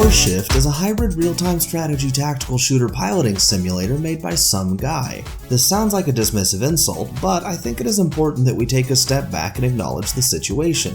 Warshift is a hybrid real-time strategy tactical shooter piloting simulator made by some guy. This sounds like a dismissive insult, but I think it is important that we take a step back and acknowledge the situation.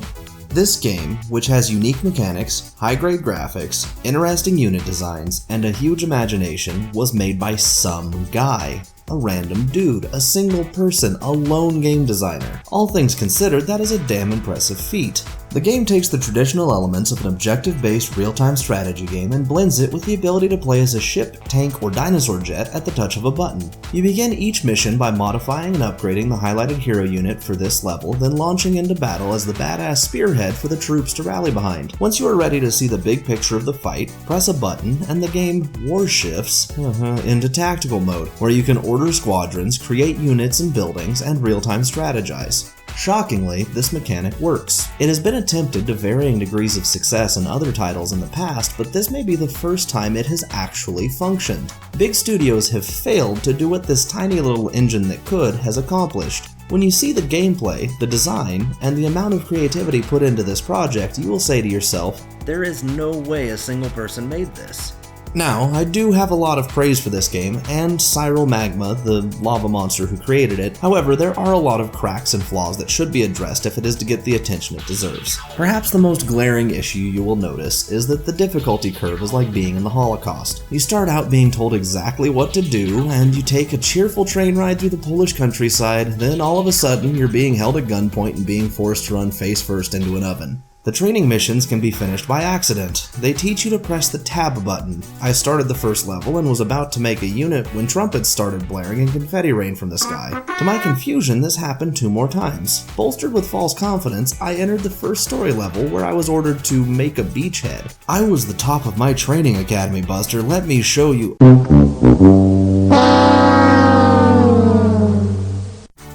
This game, which has unique mechanics, high-grade graphics, interesting unit designs, and a huge imagination, was made by some guy. A random dude, a single person, a lone game designer. All things considered, that is a damn impressive feat. The game takes the traditional elements of an objective-based real-time strategy game and blends it with the ability to play as a ship, tank, or dinosaur jet at the touch of a button. You begin each mission by modifying and upgrading the highlighted hero unit for this level, then launching into battle as the badass spearhead for the troops to rally behind. Once you are ready to see the big picture of the fight, press a button and the game warshifts into tactical mode, where you can order squadrons, create units and buildings, and real-time strategize. Shockingly, this mechanic works. It has been attempted to varying degrees of success in other titles in the past, but this may be the first time it has actually functioned. Big studios have failed to do what this tiny little engine that could has accomplished. When you see the gameplay, the design, and the amount of creativity put into this project, you will say to yourself, "There is no way a single person made this." Now, I do have a lot of praise for this game, and Cyril Magma, the lava monster who created it. However, there are a lot of cracks and flaws that should be addressed if it is to get the attention it deserves. Perhaps the most glaring issue you will notice is that the difficulty curve is like being in the Holocaust. You start out being told exactly what to do, and you take a cheerful train ride through the Polish countryside, then all of a sudden you're being held at gunpoint and being forced to run face first into an oven. The training missions can be finished by accident. They teach you to press the tab button. I started the first level and was about to make a unit when trumpets started blaring and confetti rained from the sky. To my confusion, this happened 2 more times. Bolstered with false confidence, I entered the first story level where I was ordered to make a beachhead. I was the top of my training academy, Buster. Let me show you.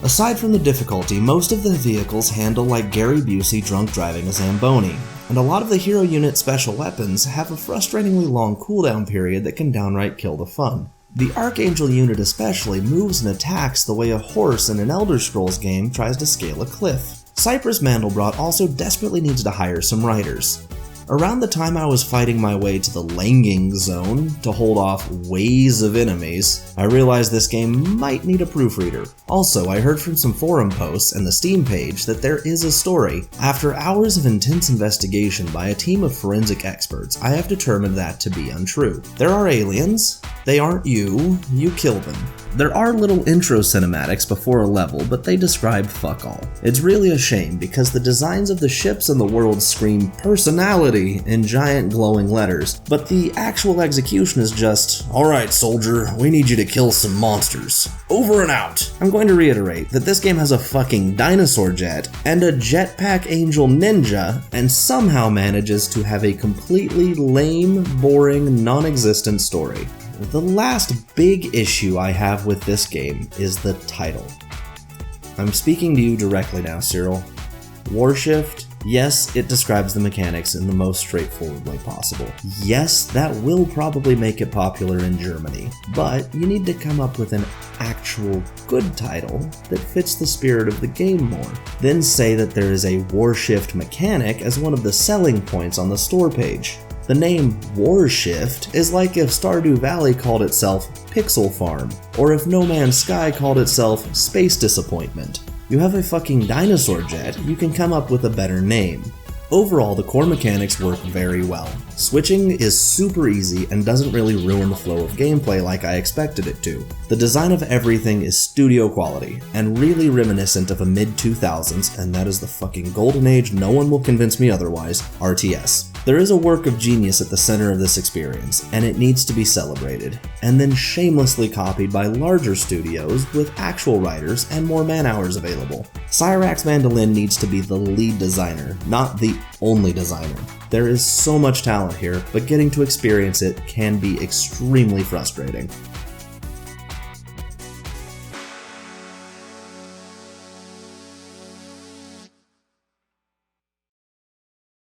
Aside from the difficulty, most of the vehicles handle like Gary Busey drunk driving a Zamboni, and a lot of the hero unit's special weapons have a frustratingly long cooldown period that can downright kill the fun. The Archangel unit especially moves and attacks the way a horse in an Elder Scrolls game tries to scale a cliff. Cypress Mandelbrot also desperately needs to hire some writers. Around the time I was fighting my way to the Langing Zone to hold off waves of enemies, I realized this game might need a proofreader. Also, I heard from some forum posts and the Steam page that there is a story. After hours of intense investigation by a team of forensic experts, I have determined that to be untrue. There are aliens. They aren't you kill them. There are little intro cinematics before a level, but they describe fuck all. It's really a shame because the designs of the ships and the world scream personality in giant glowing letters, but the actual execution is just, "Alright soldier, we need you to kill some monsters. Over and out." I'm going to reiterate that this game has a fucking dinosaur jet and a jetpack angel ninja, and somehow manages to have a completely lame, boring, non-existent story. The last big issue I have with this game is the title. I'm speaking to you directly now, Cyril. Warshift, yes, it describes the mechanics in the most straightforward way possible. Yes, that will probably make it popular in Germany, but you need to come up with an actual good title that fits the spirit of the game more. Then say that there is a Warshift mechanic as one of the selling points on the store page. The name Warshift is like if Stardew Valley called itself Pixel Farm, or if No Man's Sky called itself Space Disappointment. You have a fucking dinosaur jet, you can come up with a better name. Overall, the core mechanics work very well. Switching is super easy and doesn't really ruin the flow of gameplay like I expected it to. The design of everything is studio quality, and really reminiscent of a mid-2000s, and that is the fucking golden age, no one will convince me otherwise, RTS. There is a work of genius at the center of this experience, and it needs to be celebrated, and then shamelessly copied by larger studios with actual writers and more man-hours available. Cyrax Mandolin needs to be the lead designer, not the only designer. There is so much talent here, but getting to experience it can be extremely frustrating.